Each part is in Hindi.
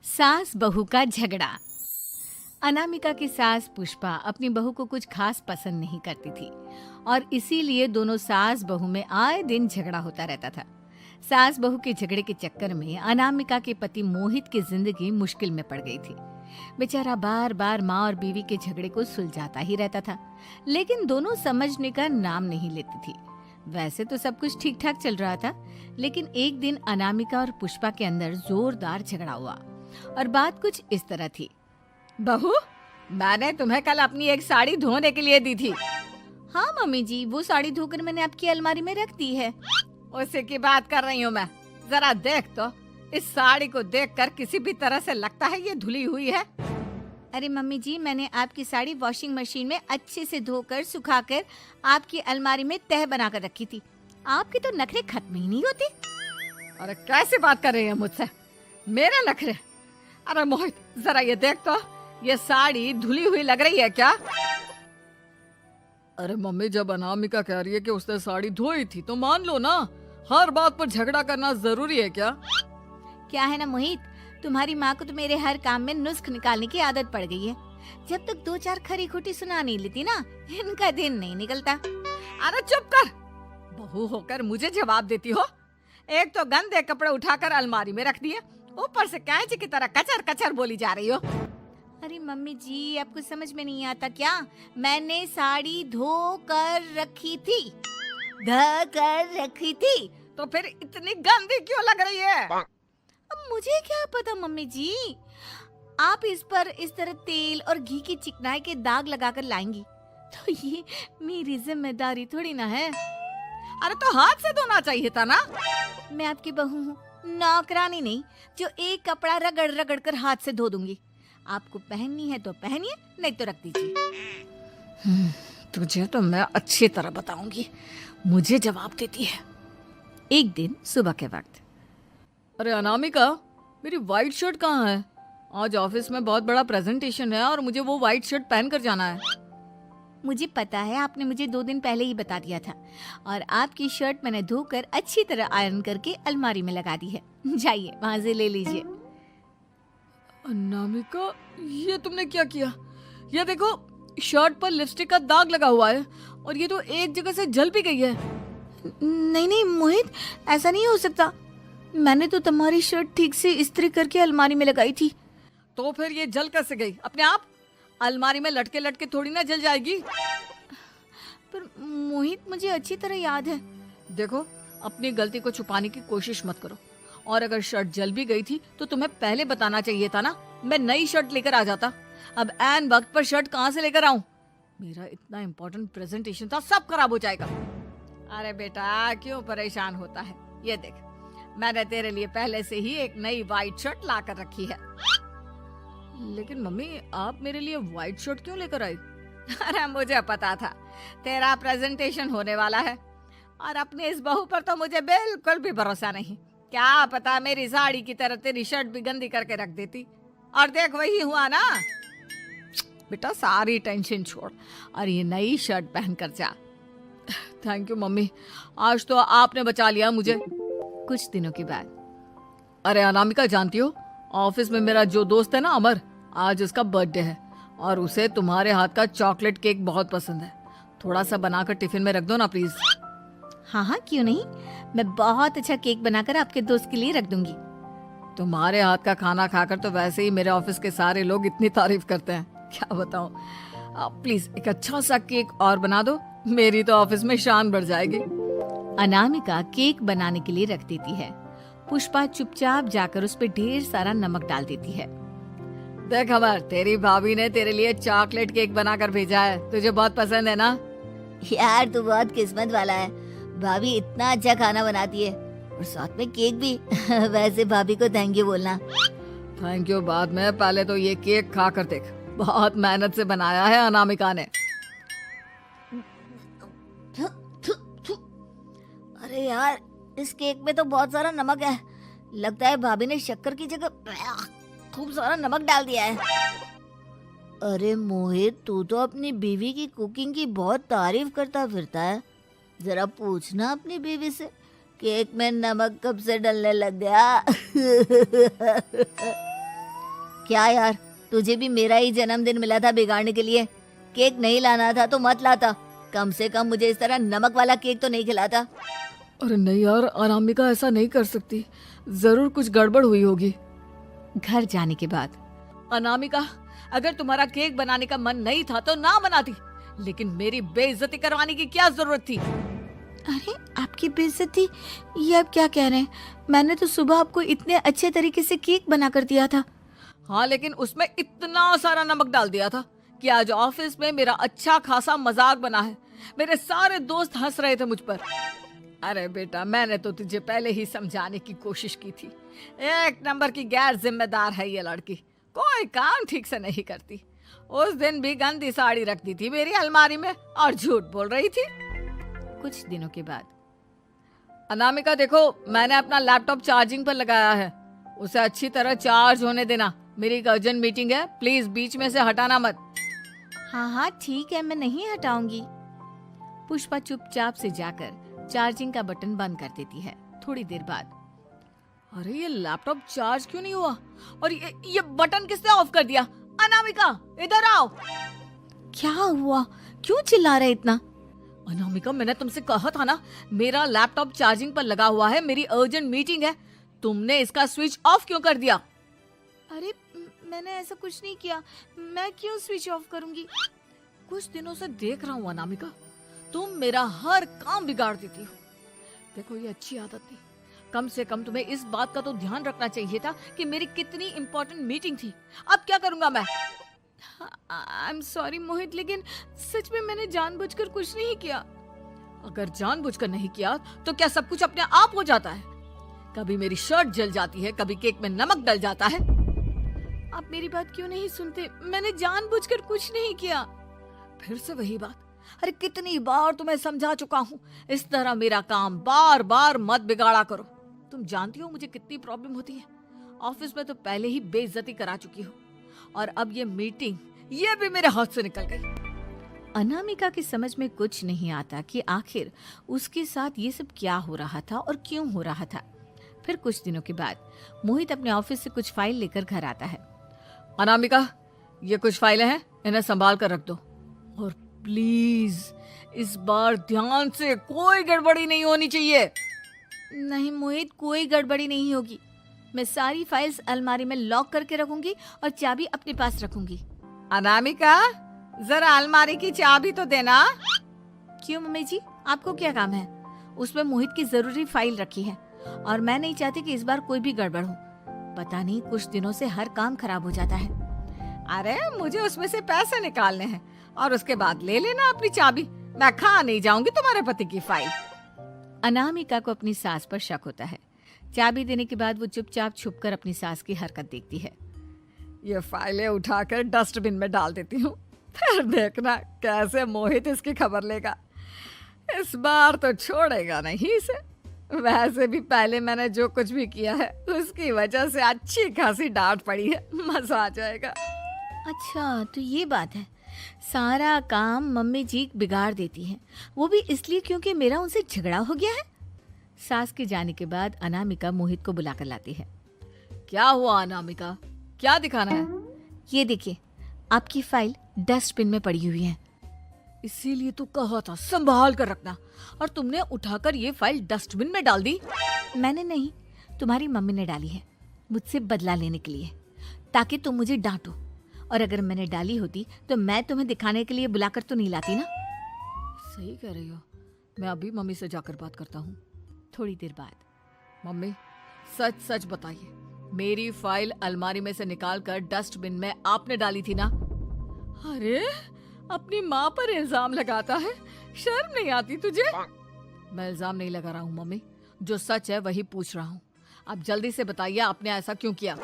सास बहू का झगड़ा। अनामिका की सास पुष्पा अपनी बहू को कुछ खास पसंद नहीं करती थी और इसीलिए दोनों सास बहू में आए दिन झगड़ा होता रहता था। सास बहू के झगड़े के चक्कर में अनामिका के पति मोहित की जिंदगी मुश्किल में पड़ गई थी। बेचारा बार बार माँ और बीवी के झगड़े को सुलझाता ही रहता था, लेकिन दोनों समझने का नाम नहीं लेती थी। वैसे तो सब कुछ ठीक ठाक चल रहा था, लेकिन एक दिन अनामिका और पुष्पा के अंदर जोरदार झगड़ा हुआ और बात कुछ इस तरह थी। बहू, मैंने तुम्हें कल अपनी एक साड़ी धोने के लिए दी थी। हाँ मम्मी जी, वो साड़ी धोकर मैंने आपकी अलमारी में रख दी है। उसी की बात कर रही हूँ मैं। जरा देख तो, इस साड़ी को देखकर किसी भी तरह से लगता है ये धुली हुई है। अरे मम्मी जी, मैंने आपकी साड़ी वॉशिंग मशीन में अच्छे से धोकर सुखाकर आपकी अलमारी में तह बनाकर रखी थी। आपके तो नखरे खत्म ही नहीं होते। अरे कैसी बात कर रही है मुझसे? मेरे नखरे? अरे मोहित, जरा ये देख तो, ये साड़ी धुली हुई लग रही है क्या? अरे मम्मी, जब अनामिका कह रही है कि उसने साड़ी धोई थी तो मान लो ना। हर बात पर झगड़ा करना जरूरी है क्या? क्या है ना मोहित, तुम्हारी माँ को तो मेरे हर काम में नुस्ख निकालने की आदत पड़ गई है। जब तक दो चार खरी खोटी सुना नहीं लेती ना, इनका दिन नहीं निकलता। अरे चुप कर, बहू होकर मुझे जवाब देती हो। एक तो गंदे कपड़े उठाकर अलमारी में रख दिए, ऊपर से कैंची की तरह कचर कचर बोली जा रही हो। अरे मम्मी जी, आपको समझ में नहीं आता क्या? मैंने साड़ी धो कर रखी थी। तो फिर इतनी गंदी क्यों लग रही है? अब मुझे क्या पता मम्मी जी, आप इस पर इस तरह तेल और घी की चिकनाई के दाग लगाकर लाएंगी तो ये मेरी जिम्मेदारी थोड़ी ना है। अरे तो हाथ से धोना चाहिए था ना। मैं आपकी बहू हूँ, नौकरानी नहीं जो एक कपड़ा रगड़ रगड़ कर हाथ से धो दूंगी। आपको पहननी है तो पहनिए, नहीं तो रख दीजिए। तुझे तो मैं अच्छी तरह बताऊंगी, मुझे जवाब देती है। एक दिन सुबह के वक्त, अरे अनामिका, मेरी व्हाइट शर्ट कहाँ है? आज ऑफिस में बहुत बड़ा प्रेजेंटेशन है और मुझे वो व्हाइट शर्ट पहन कर जाना है। मुझे पता है, आपने मुझे 2 दिन पहले ही बता दिया था और आपकी शर्ट मैंने धोकर अच्छी तरह आयरन करके अलमारी में लगा दी है। जाइए वहां से ले लीजिए। अनामिका, ये तुमने क्या किया? ये देखो, शर्ट पर लिपस्टिक का दाग लगा हुआ है और ये तो एक जगह से जल भी गई है। नहीं नहीं मोहित, ऐसा नहीं हो सकता। मैंने तो तुम्हारी शर्ट ठीक से इस्त्री करके अलमारी में लगाई थी। तो फिर ये जल कैसे गई अपने आप? अलमारी में लटके लटके थोड़ी ना जल जाएगी। पर मोहित, मुझे अच्छी तरह याद है। देखो, अपनी गलती को छुपाने की कोशिश मत करो। और अगर शर्ट जल भी गई थी तो तुम्हें पहले बताना चाहिए था ना। मैं नई शर्ट लेकर आ जाता। अब ऐन वक्त पर शर्ट कहाँ से लेकर आऊं? मेरा इतना इम्पोर्टेंट प्रेजेंटेशन था, सब खराब हो जाएगा। अरे बेटा, क्यों परेशान होता है? ये देख, मैंने तेरे लिए पहले से ही एक नई व्हाइट शर्ट ला कर रखी है। लेकिन मम्मी, आप मेरे लिए व्हाइट शर्ट क्यों लेकर आई? अरे मुझे पता था तेरा प्रेजेंटेशन होने वाला है और अपनी इस बहू पर तो मुझे बिल्कुल भी भरोसा नहीं। क्या पता मेरी साड़ी की तरह तेरी शर्ट भी गंदी करके रख देती। और देख, वही हुआ ना। बेटा, सारी टेंशन छोड़ और ये नई शर्ट पहन कर जा। थैंक यू मम्मी, आज तो आपने बचा लिया मुझे। कुछ दिनों के बाद, अरे अनामिका, जानती हो, ऑफिस में मेरा जो दोस्त है ना अमर, आज उसका बर्थडे है और उसे तुम्हारे हाथ का चॉकलेट केक बहुत पसंद है। थोड़ा सा बनाकर टिफिन में रख दो ना प्लीज। हाँ हाँ, क्यों नहीं। मैं बहुत अच्छा केक बनाकर आपके दोस्त के लिए रख दूंगी। तुम्हारे हाथ का खाना खाकर तो वैसे ही मेरे ऑफिस के सारे लोग इतनी तारीफ करते हैं, क्या बताऊं। प्लीज एक अच्छा सा केक और बना दो, मेरी तो ऑफिस में शान बढ़ जाएगी। अनामिका केक बनाने के लिए रख देती है। पुष्पा चुपचाप जाकर उस पे ढेर सारा नमक डाल देती है। देख अमर, तेरी भाभी ने तेरे लिए चॉकलेट केक बनाकर भेजा है, तुझे बहुत पसंद है ना? यार, तू बहुत किस्मत वाला है, भाभी इतना अच्छा खाना बनाती है और साथ में केक भी। वैसे भाभी को थैंक यू बोलना। थैंक यू बाद में, पहले तो ये केक खा कर देख। बहुत मेहनत से बनाया है अनामिका ने। अरे यार, इस केक में तो बहुत सारा नमक है। लगता है भाभी ने शक्कर की जगह खूब सारा नमक डाल दिया है। अरे मोहित, तू तो अपनी बीवी की कुकिंग की बहुत तारीफ करता फिरता है। जरा पूछना अपनी बीवी से, केक में नमक कब से डलने लग गया। क्या यार, तुझे भी मेरा ही जन्मदिन मिला था बिगाड़ने के लिए? केक नहीं लाना था तो मत लाता, कम से कम मुझे इस तरह नमक वाला केक तो नहीं खिलाता। अरे नहीं यार, अनामिका ऐसा नहीं कर सकती, जरूर कुछ गड़बड़ हुई होगी। घर जाने के बाद अनामिका, अगर तुम्हारा केक बनाने का मन नहीं था तो ना बनाती, लेकिन मेरी बेइज्जती करवाने की क्या जरूरत थी? अरे आपकी बेइज्जती, ये आप क्या कह रहे हैं? मैंने तो सुबह आपको इतने अच्छे तरीके से केक बना कर दिया था। हाँ, लेकिन उसमें इतना सारा नमक डाल दिया था कि आज ऑफिस में मेरा अच्छा खासा मजाक बना है। मेरे सारे दोस्त हंस रहे थे मुझ पर। अरे बेटा, मैंने तो तुझे पहले ही समझाने की कोशिश की थी। एक नंबर की गैर जिम्मेदार है ये लड़की, कोई काम ठीक से नहीं करती। उस दिन भी गंदी साड़ी रख दी थी मेरी अलमारी में और झूठ बोल रही थी। कुछ दिनों के बाद अनामिका देखो, मैंने अपना लैपटॉप चार्जिंग पर लगाया है, उसे अच्छी तरह चार्ज होने देना। मेरी एक अर्जेंट मीटिंग है, प्लीज बीच में से हटाना मत। हाँ हाँ ठीक है, मैं नहीं हटाऊंगी। पुष्पा चुपचाप से जाकर चार्जिंग का बटन बंद कर देती है। थोड़ी देर बाद अरे ये लैपटॉप चार्ज क्यों नहीं हुआ? और ये बटन किसने ऑफ कर दिया? अनामिका इधर आओ। क्या हुआ? क्यों चिल्ला रहे इतना? अनामिका, मैंने तुमसे कहा था ना, मेरा लैपटॉप चार्जिंग पर लगा हुआ है, मेरी अर्जेंट मीटिंग है। तुमने इसका स्विच ऑफ क्यों कर दिया? अरे मैंने ऐसा कुछ नहीं किया, मैं क्यों स्विच ऑफ करूंगी? कुछ दिनों से देख रहा हूँ अनामिका, तुम मेरा हर काम बिगाड़ देती हो। देखो ये अच्छी आदत नहीं, कम से कम तुम्हें इस बात का तो ध्यान रखना चाहिए था कि मेरी कितनी इंपॉर्टेंट मीटिंग थी। अब क्या करूंगा मैं? आई एम सॉरी मोहित, लेकिन सच में मैंने जानबूझकर कुछ नहीं किया। अगर जानबूझकर नहीं किया तो क्या सब कुछ अपने आप हो जाता है? कभी मेरी शर्ट जल जाती है, कभी केक में नमक डल जाता है। आप मेरी बात क्यों नहीं सुनते? मैंने जानबूझकर कुछ नहीं किया। फिर से वही बात। अरे कितनी बार तुम्हें समझा चुका हूँ, इस तरह मेरा काम बार बार मत बिगाड़ा करो। तुम जानती हो मुझे कितनी प्रॉब्लम होती है। ऑफिस में तो पहले ही बेइज्जती करा चुकी हो, और अब ये मीटिंग, ये भी मेरे हाथ से निकल गई। अनामिका की समझ में कुछ नहीं आता कि आखिर उसके साथ ये सब क्या हो रहा था और क्यों हो रहा था। फिर कुछ दिनों के बाद मोहित अपने ऑफिस से कुछ फाइल लेकर घर आता है। अनामिका, ये कुछ फाइलें हैं, इन्हें संभाल कर रख दो, और प्लीज इस बार ध्यान से, कोई गड़बड़ी नहीं होनी चाहिए। नहीं मोहित, कोई गड़बड़ी नहीं होगी। मैं सारी फाइल्स अलमारी में लॉक करके रखूंगी और चाबी अपने पास रखूंगी। अनामिका, जरा अलमारी की चाबी तो देना। क्यों मम्मी जी, आपको क्या काम है? उसमें मोहित की जरूरी फाइल रखी है और मैं नहीं चाहती कि इस बार कोई भी गड़बड़ हो। पता नहीं कुछ दिनों से हर काम खराब हो जाता है। अरे मुझे उसमें से पैसे निकालने हैं और उसके बाद ले लेना अपनी चाबी। मैं खा नहीं जाऊंगी तुम्हारे पति की फाइल। अनामिका को अपनी सास पर शक होता है। चाबी देने के बाद वो चुपचाप छुपकर अपनी सास की हरकत देखती है। ये फाइलें उठाकर डस्टबिन में डाल देती हूँ, फिर देखना कैसे मोहित इसकी खबर लेगा। इस बार तो छोड़ेगा नहीं इसे। वैसे भी पहले मैंने जो कुछ भी किया है उसकी वजह से अच्छी खासी डांट पड़ी है, मजा आ जाएगा। अच्छा तो ये बात है, सारा काम मम्मी जी बिगाड़ देती हैं, वो भी इसलिए क्योंकि मेरा उनसे झगड़ा हो गया है। सास के जाने के बाद अनामिका मोहित को बुलाकर लाती है। क्या हुआ अनामिका, क्या दिखाना है? ये देखिए, आपकी फाइल डस्टबिन में पड़ी हुई है। इसीलिए तो कहा था संभाल कर रखना, और तुमने उठाकर ये फाइल डस्टबिन में डाल दी। मैंने नहीं, तुम्हारी मम्मी ने डाली है, मुझसे बदला लेने के लिए, ताकि तुम मुझे डांटो। और अगर मैंने डाली होती तो मैं तुम्हें दिखाने के लिए बुलाकर तो नहीं लाती ना। सही कह रही हो, मैं अभी मम्मी से जाकर बात करता हूँ। थोड़ी देर बाद, मम्मी सच सच बताइए, मेरी फाइल अलमारी में से निकाल कर डस्टबिन में आपने डाली थी ना? अरे अपनी माँ पर इल्जाम लगाता है, शर्म नहीं आती तुझे? मैं इल्जाम नहीं लगा रहा हूँ मम्मी, जो सच है वही पूछ रहा हूँ। आप जल्दी से बताइए आपने ऐसा क्यों किया?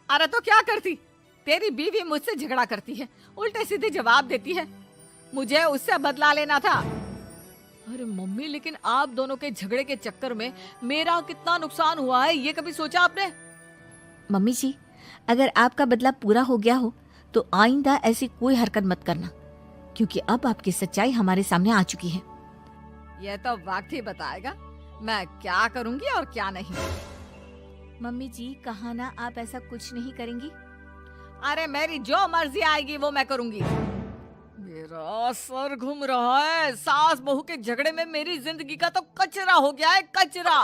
अरे तो क्या करती, तेरी बीवी मुझसे झगड़ा करती है, उल्टे सीधे जवाब देती है, मुझे उससे बदला लेना था। अरे मम्मी, लेकिन आप दोनों के झगड़े के चक्कर में मेरा कितना नुकसान हुआ है, ये कभी सोचा आपने? मम्मी जी, अगर आपका बदला पूरा हो गया हो तो आइंदा ऐसी कोई हरकत मत करना, क्योंकि अब आपकी सच्चाई हमारे सामने आ चुकी है। यह तो वक्त ही बताएगा मैं क्या करूंगी और क्या नहीं। मम्मी जी, कहा ना आप ऐसा कुछ नहीं करेंगी। अरे मेरी जो मर्जी आएगी वो मैं करूंगी। मेरा सर घूम रहा है। सास बहू के झगड़े में मेरी जिंदगी का तो कचरा हो गया है, कचरा।